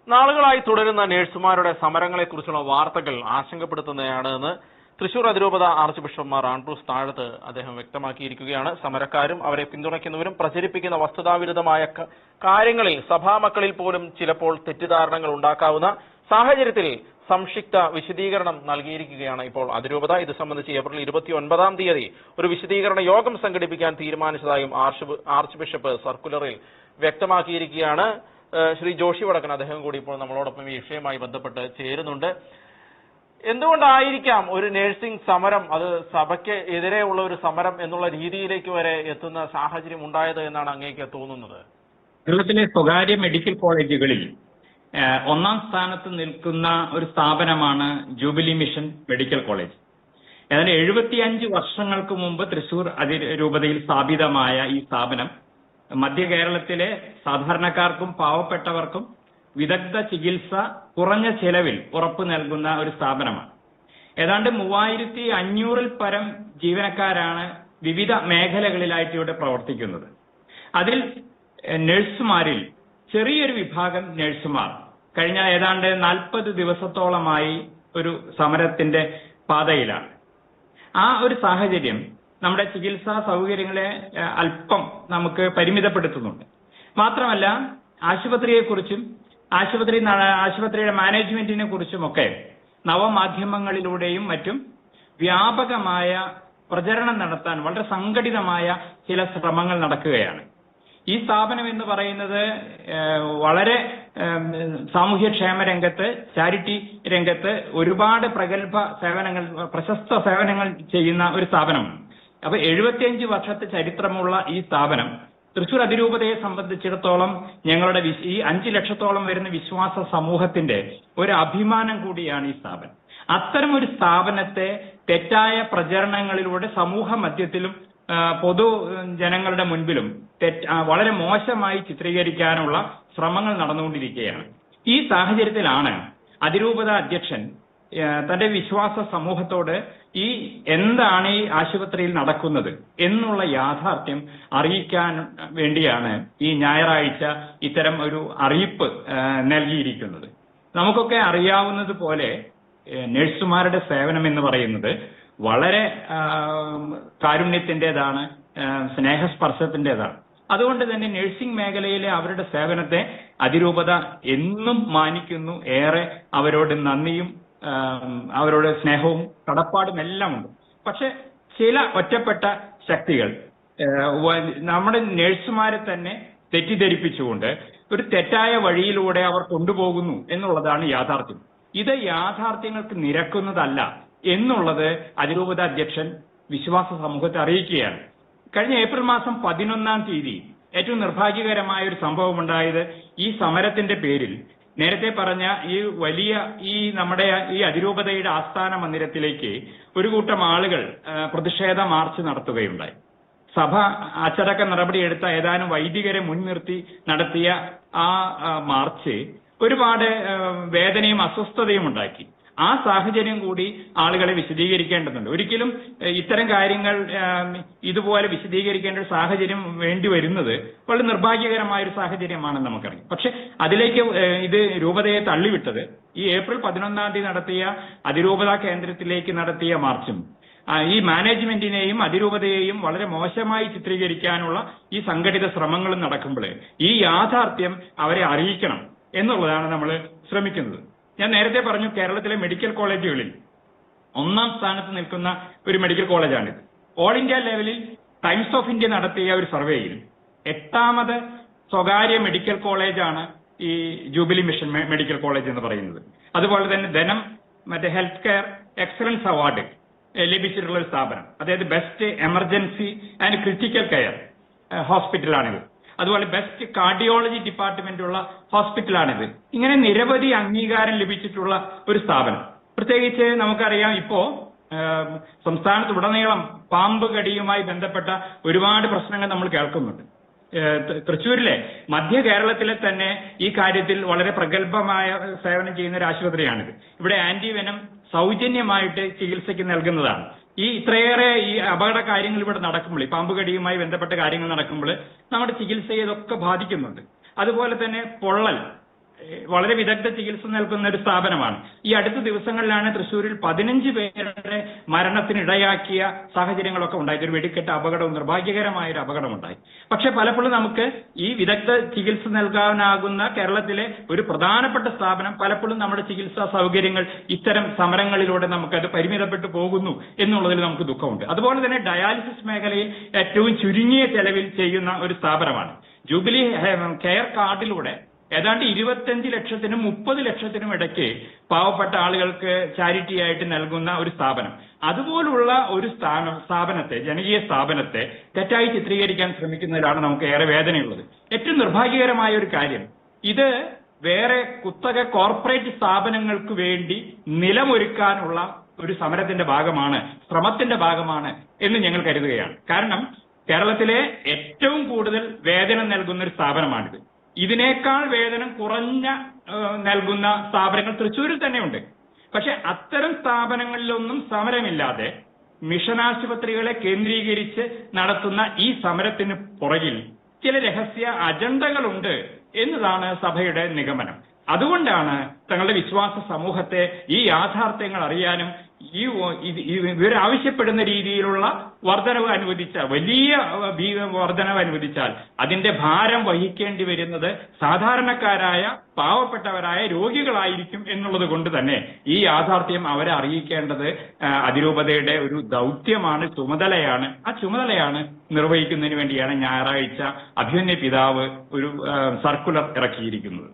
നാളുകളായി തുടരുന്ന നഴ്സുമാരുടെ സമരങ്ങളെക്കുറിച്ചുള്ള വാർത്തകൾ ആശങ്കപ്പെടുത്തുന്നതാണ് എന്ന് തൃശൂർ അതിരൂപത ആർച്ച് ബിഷപ്പ് മാർ ആൻഡ്രൂസ് താഴത്ത് അദ്ദേഹം വ്യക്തമാക്കിയിരിക്കുകയാണ്. സമരക്കാരും അവരെ പിന്തുണയ്ക്കുന്നവരും പ്രചരിപ്പിക്കുന്ന വസ്തുതാവിരുദ്ധമായ കാര്യങ്ങളിൽ സഭാമക്കളിൽ പോലും ചിലപ്പോൾ തെറ്റിദ്ധാരണകൾ ഉണ്ടാക്കാവുന്ന സാഹചര്യത്തിൽ സംക്ഷിപ്ത വിശദീകരണം നൽകിയിരിക്കുകയാണ് ഇപ്പോൾ അതിരൂപത. ഇത് സംബന്ധിച്ച് ഏപ്രിൽ 29-ാം തീയതി ഒരു വിശദീകരണ യോഗം സംഘടിപ്പിക്കാൻ തീരുമാനിച്ചതായും ആർച്ച് ബിഷപ്പ് സർക്കുലറിൽ വ്യക്തമാക്കിയിരിക്കുകയാണ്. ശ്രീ ജോഷി വടക്കൻ അദ്ദേഹം കൂടി ഇപ്പോൾ നമ്മളോടൊപ്പം ഈ വിഷയവുമായി ബന്ധപ്പെട്ട് ചേരുന്നുണ്ട്. എന്തുകൊണ്ടായിരിക്കാം ഒരു നഴ്സിംഗ് സമരം അത് സഭയ്ക്ക് എതിരെയുള്ള ഒരു സമരം എന്നുള്ള രീതിയിലേക്ക് വരെ എത്തുന്ന സാഹചര്യം ഉണ്ടായത് എന്നാണ് അങ്ങേക്ക് തോന്നുന്നത്? കേരളത്തിലെ സ്വകാര്യ മെഡിക്കൽ കോളേജുകളിൽ ഒന്നാം സ്ഥാനത്ത് നിൽക്കുന്ന ഒരു സ്ഥാപനമാണ് ജൂബിലി മിഷൻ മെഡിക്കൽ കോളേജ്. ഏതാണ്ട് 75 വർഷങ്ങൾക്ക് മുമ്പ് തൃശൂർ അതിരൂപതയിൽ സ്ഥാപിതമായ ഈ സ്ഥാപനം മധ്യ കേരളത്തിലെ സാധാരണക്കാർക്കും പാവപ്പെട്ടവർക്കും വിദഗ്ധ ചികിത്സ കുറഞ്ഞ ചെലവിൽ ഉറപ്പു നൽകുന്ന ഒരു സ്ഥാപനമാണ്. ഏതാണ്ട് 3500-ൽ പരം ജീവനക്കാരാണ് വിവിധ മേഖലകളിലായിട്ട് ഇവിടെ പ്രവർത്തിക്കുന്നത്. അതിൽ നഴ്സുമാരിൽ ചെറിയൊരു വിഭാഗം നഴ്സുമാർ കഴിഞ്ഞ ഏതാണ്ട് 40 ദിവസത്തോളമായി ഒരു സമരത്തിന്റെ പാതയിലാണ്. ആ ഒരു സാഹചര്യം നമ്മുടെ ചികിത്സാ സൗകര്യങ്ങളെ അല്പം നമുക്ക് പരിമിതപ്പെടുത്തുന്നുണ്ട്. മാത്രമല്ല ആശുപത്രിയെക്കുറിച്ചും ആശുപത്രിയുടെ മാനേജ്മെന്റിനെ കുറിച്ചുമൊക്കെ നവമാധ്യമങ്ങളിലൂടെയും മറ്റും വ്യാപകമായ പ്രചരണം നടത്താൻ വളരെ സംഘടിതമായ ചില ശ്രമങ്ങൾ നടക്കുകയാണ്. ഈ സ്ഥാപനം എന്ന് പറയുന്നത് വളരെ സാമൂഹ്യക്ഷേമ രംഗത്ത്, ചാരിറ്റി രംഗത്ത് ഒരുപാട് പ്രശസ്ത സേവനങ്ങൾ ചെയ്യുന്ന ഒരു സ്ഥാപനമാണ്. അപ്പൊ 75 വർഷത്തെ ചരിത്രമുള്ള ഈ സ്ഥാപനം തൃശൂർ അതിരൂപതയെ സംബന്ധിച്ചിടത്തോളം ഞങ്ങളുടെ ഈ 5 ലക്ഷത്തോളം വരുന്ന വിശ്വാസ സമൂഹത്തിന്റെ ഒരു അഭിമാനം കൂടിയാണ് ഈ സ്ഥാപനം. അത്തരം ഒരു സ്ഥാപനത്തെ തെറ്റായ പ്രചരണങ്ങളിലൂടെ സമൂഹ മധ്യത്തിലും പൊതു ജനങ്ങളുടെ മുൻപിലും വളരെ മോശമായി ചിത്രീകരിക്കാനുള്ള ശ്രമങ്ങൾ നടന്നുകൊണ്ടിരിക്കുകയാണ്. ഈ സാഹചര്യത്തിലാണ് അതിരൂപത അധ്യക്ഷൻ തന്റെ വിശ്വാസ സമൂഹത്തോട് എന്താണ് ഈ ആശുപത്രിയിൽ നടക്കുന്നത് എന്നുള്ള യാഥാർത്ഥ്യം അറിയിക്കാൻ വേണ്ടിയാണ് ഈ ഞായറാഴ്ച ഇത്തരം ഒരു അറിയിപ്പ് നൽകിയിരിക്കുന്നത്. നമുക്കൊക്കെ അറിയാവുന്നത് പോലെ നഴ്സുമാരുടെ സേവനം എന്ന് പറയുന്നത് വളരെ കാരുണ്യത്തിൻ്റെതാണ്, സ്നേഹസ്പർശത്തിൻ്റെതാണ്. അതുകൊണ്ട് തന്നെ നഴ്സിംഗ് മേഖലയിലെ അവരുടെ സേവനത്തെ അതിരൂപത എന്നും മാനിക്കുന്നു. ഏറെ അവരോട് നന്ദിയും അവരോട് സ്നേഹവും കടപ്പാടും എല്ലാം ഉണ്ട്. പക്ഷെ ചില ഒറ്റപ്പെട്ട ശക്തികൾ നമ്മുടെ നഴ്സുമാരെ തന്നെ തെറ്റിദ്ധരിപ്പിച്ചുകൊണ്ട് ഒരു തെറ്റായ വഴിയിലൂടെ അവർ കൊണ്ടുപോകുന്നു എന്നുള്ളതാണ് യാഥാർത്ഥ്യം. ഇത് യാഥാർത്ഥ്യങ്ങൾക്ക് നിരക്കുന്നതല്ല എന്നുള്ളത് അതിരൂപത അധ്യക്ഷൻ വിശ്വാസ സമൂഹത്തെ അറിയിക്കുകയാണ്. കഴിഞ്ഞ ഏപ്രിൽ മാസം 11-ാം തീയതി ഏറ്റവും നിർഭാഗ്യകരമായ ഒരു സംഭവം ഉണ്ടായത് ഈ സമരത്തിന്റെ പേരിൽ നേരത്തെ പറഞ്ഞ നമ്മുടെ ഈ അതിരൂപതയുടെ ആസ്ഥാന മന്ദിരത്തിലേക്ക് ഒരു കൂട്ടം ആളുകൾ പ്രതിഷേധ മാർച്ച് നടത്തുകയുണ്ടായി. സഭ അച്ചടക്ക നടപടിയെടുത്ത ഏതാനും വൈദികരെ മുൻനിർത്തി നടത്തിയ ആ മാർച്ച് ഒരുപാട് വേദനയും അസ്വസ്ഥതയും ഉണ്ടാക്കി. ആ സാഹചര്യം കൂടി ആളുകളെ വിശദീകരിക്കേണ്ടതുണ്ട്. ഒരിക്കലും ഇത്തരം കാര്യങ്ങൾ ഇതുപോലെ വിശദീകരിക്കേണ്ട ഒരു സാഹചര്യം വേണ്ടി വരുന്നത് വളരെ നിർഭാഗ്യകരമായ ഒരു സാഹചര്യമാണെന്ന് നമുക്കറിയാം. പക്ഷെ അതിലേക്ക് ഇത് രൂപതയെ തള്ളിവിട്ടത് ഈ ഏപ്രിൽ 11-ാം തീയതി നടത്തിയ അതിരൂപതാ കേന്ദ്രത്തിലേക്ക് നടത്തിയ മാർച്ചും ഈ മാനേജ്മെന്റിനെയും അതിരൂപതയെയും വളരെ മോശമായി ചിത്രീകരിക്കാനുള്ള ഈ സംഘടിത ശ്രമങ്ങളും നടക്കുമ്പോൾ ഈ യാഥാർത്ഥ്യം അവരെ അറിയിക്കണം എന്നുള്ളതാണ് നമ്മൾ ശ്രമിക്കുന്നത്. ഞാൻ നേരത്തെ പറഞ്ഞു, കേരളത്തിലെ മെഡിക്കൽ കോളേജുകളിൽ 1-ാം സ്ഥാനത്ത് നിൽക്കുന്ന ഒരു മെഡിക്കൽ കോളേജാണിത്. ഓൾ ഇന്ത്യ ലെവലിൽ ടൈംസ് ഓഫ് ഇന്ത്യ നടത്തിയ ഒരു സർവേയിൽ 8ാമത് സ്വകാര്യ മെഡിക്കൽ കോളേജാണ് ഈ ജൂബിലി മിഷൻ മെഡിക്കൽ കോളേജ് എന്ന് പറയുന്നത്. അതുപോലെ തന്നെ ഹെൽത്ത് കെയർ എക്സലൻസ് അവാർഡ് ലഭിച്ചിട്ടുള്ള ഒരു സ്ഥാപനം, അതായത് best emergency and critical care ഹോസ്പിറ്റലാണിത്. അതുപോലെ ബെസ്റ്റ് കാർഡിയോളജി ഡിപ്പാർട്ട്മെന്റ് ഉള്ള ഹോസ്പിറ്റലാണിത്. ഇങ്ങനെ നിരവധി അംഗീകാരം ലഭിച്ചിട്ടുള്ള ഒരു സ്ഥാപനം. പ്രത്യേകിച്ച് നമുക്കറിയാം, ഇപ്പോ സംസ്ഥാനത്തുടനീളം പാമ്പ് കടിയുമായി ബന്ധപ്പെട്ട ഒരുപാട് പ്രശ്നങ്ങൾ നമ്മൾ കേൾക്കുന്നുണ്ട്. തൃശ്ശൂരിലെ മധ്യ കേരളത്തിലെ തന്നെ ഈ കാര്യത്തിൽ വളരെ പ്രഗത്ഭമായ സേവനം ചെയ്യുന്ന ഒരു ആശുപത്രിയാണിത്. ഇവിടെ ആന്റിവെനം സൗജന്യമായിട്ട് ചികിത്സയ്ക്ക് നൽകുന്നതാണ്. ഇത്രയേറെ അപകട കാര്യങ്ങൾ ഇവിടെ നടക്കുമ്പോൾ, പാമ്പ് കടിയുമായി ബന്ധപ്പെട്ട കാര്യങ്ങൾ നടക്കുമ്പോൾ നമ്മുടെ ചികിത്സയെ ഇതൊക്കെ ബാധിക്കുന്നുണ്ട്. അതുപോലെ തന്നെ പൊള്ളൽ, വളരെ വിദഗ്ധ ചികിത്സ നൽകുന്ന ഒരു സ്ഥാപനമാണ്. ഈ അടുത്ത ദിവസങ്ങളിലാണ് തൃശ്ശൂരിൽ 15 പേരുടെ മരണത്തിനിടയാക്കിയ സാഹചര്യങ്ങളൊക്കെ ഉണ്ടായി. ഒരു വെടിക്കെട്ട് അപകടവും നിർഭാഗ്യകരമായ ഒരു അപകടമുണ്ടായി. പക്ഷെ പലപ്പോഴും നമുക്ക് ഈ വിദഗ്ധ ചികിത്സ നൽകാനാകുന്ന കേരളത്തിലെ ഒരു പ്രധാനപ്പെട്ട സ്ഥാപനം പലപ്പോഴും നമ്മുടെ ചികിത്സാ സൗകര്യങ്ങൾ ഇത്തരം സമരങ്ങളിലൂടെ നമുക്കത് പരിമിതപ്പെട്ടു പോകുന്നു എന്നുള്ളതിൽ നമുക്ക് ദുഃഖമുണ്ട്. അതുപോലെ തന്നെ ഡയാലിസിസ് മേഖലയിൽ ഏറ്റവും ചുരുങ്ങിയ ചെലവിൽ ചെയ്യുന്ന ഒരു സ്ഥാപനമാണ്. ജൂബിലി കെയർ കാർഡിലൂടെ ഏതാണ്ട് 25 ലക്ഷത്തിനും 30 ലക്ഷത്തിനും ഇടയ്ക്ക് പാവപ്പെട്ട ആളുകൾക്ക് ചാരിറ്റി ആയിട്ട് നൽകുന്ന ഒരു സ്ഥാപനം. അതുപോലുള്ള ഒരു സ്ഥാപനത്തെ, ജനകീയ സ്ഥാപനത്തെ തെറ്റായി ചിത്രീകരിക്കാൻ ശ്രമിക്കുന്നതിലാണ് നമുക്ക് ഏറെ വേദനയുള്ളത്. ഏറ്റവും നിർഭാഗ്യകരമായ ഒരു കാര്യം, ഇത് വേറെ കുത്തക കോർപ്പറേറ്റ് സ്ഥാപനങ്ങൾക്ക് വേണ്ടി നിലമൊരുക്കാനുള്ള ഒരു സമരത്തിന്റെ ഭാഗമാണ്, ശ്രമത്തിന്റെ ഭാഗമാണ് എന്ന് ഞങ്ങൾ കരുതുകയാണ്. കാരണം കേരളത്തിലെ ഏറ്റവും കൂടുതൽ വേതനം നൽകുന്ന ഒരു സ്ഥാപനമാണിത്. ഇതിനേക്കാൾ വേതനം കുറഞ്ഞ നൽകുന്ന സ്ഥാപനങ്ങൾ തൃശ്ശൂരിൽ തന്നെ ഉണ്ട്. പക്ഷെ അത്തരം സ്ഥാപനങ്ങളിലൊന്നും സമരമില്ലാതെ മിഷൻ ആശുപത്രികളെ കേന്ദ്രീകരിച്ച് നടത്തുന്ന ഈ സമരത്തിന് പുറകിൽ ചില രഹസ്യ അജണ്ടകളുണ്ട് എന്നതാണ് സഭയുടെ നിഗമനം. അതുകൊണ്ടാണ് തങ്ങളുടെ വിശ്വാസ സമൂഹത്തെ ഈ യാഥാർത്ഥ്യങ്ങൾ അറിയാനും ഇവരാവശ്യപ്പെടുന്ന രീതിയിലുള്ള വർധനവ് അനുവദിച്ചാൽ, വലിയ വർധനവ് അനുവദിച്ചാൽ അതിന്റെ ഭാരം വഹിക്കേണ്ടി വരുന്നത് സാധാരണക്കാരായ പാവപ്പെട്ടവരായ രോഗികളായിരിക്കും എന്നുള്ളത് കൊണ്ട് തന്നെ ഈ യാഥാർത്ഥ്യം അവരെ അറിയിക്കേണ്ടത് അതിരൂപതയുടെ ഒരു ദൗത്യമാണ്, ചുമതലയാണ്. ആ ചുമതലയാണ് നിർവഹിക്കുന്നതിന് വേണ്ടിയാണ് ഞായറാഴ്ച അഭിമന്യ പിതാവ് ഒരു സർക്കുലർ ഇറക്കിയിരിക്കുന്നത്.